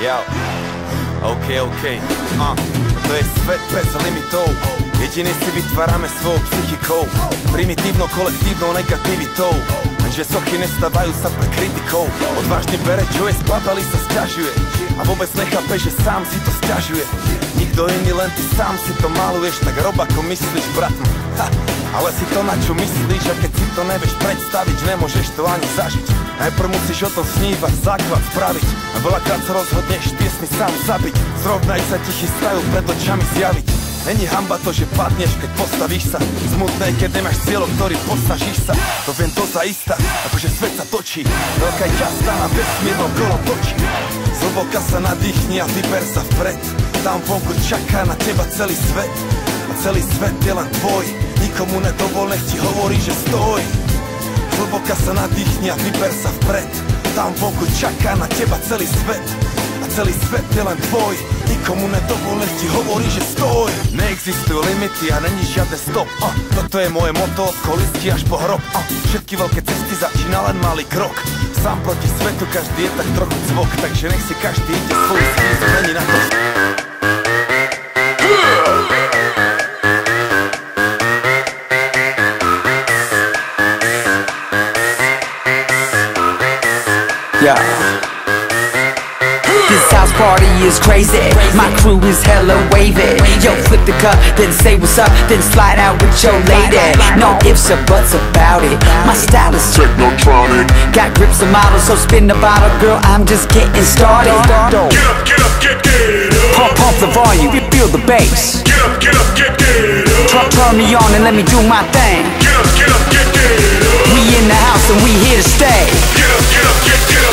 Yo, okej. To je svet bez limitov. Jedine si vytvárame svojou psychikou. Primitívno, kolektívnou negativitou. Lenže sochy nestávajú sa pre kritikou. Odvážne bere, čo je z babeli, sa sťažuje. A vôbec nechápe, že sám si to sťažuje. Nikto iný, len ty sám si to maluješ. Tak rob ako myslíš, brat. Ale si to, na čo myslíš, a keď si to nevieš predstaviť, nemôžeš to ani zažiť. Najprv musíš o tom snívať, základ spraviť. A veľakrát sa rozhodneš piesny sám zabiť. Zrovna aj sa ti chystajú pred očami zjaviť. Není hanba to, že padneš, keď postavíš sa. Smutné, keď nemáš cieľ, ktorý posnažíš sa. To viem to zaista, akože svet sa točí. Veľká jazda na vesmírnom kolo točí. Zhlboka sa nadýchni a vyber sa vpred. Tam vonku čaká na teba celý svet. A celý svet je len tvoj. Nikomu nedovol, nech ti hovorí, že stoj. Zhlboka sa nadýchni a vyber sa vpred. Tam vonku čaká na teba celý svet. A celý svet je len tvoj. Nikomu nedovol, nech ti hovorí, že stoj. Neexistujú limity a není žiadne stop. Toto je moje moto od kolisky až po hrob. Všetky veľké cesty začína len malý krok. Sám proti svetu, každý je tak trochu cvok. Takže nech si každý ide svoju sklízu, není na to. Yeah. This house party is crazy. My crew is hella wavy. Yo, flip the cup, then say what's up, then slide out with your lady. No ifs or buts about it. My style is technotronic. Got grips and models, so spin the bottle, girl. I'm just getting started. Get up, get up. Pump the volume, feel the bass. Get up. Turn me on and let me do my thing. Get up, get up. We in the house and we here to stay. Get up, get up.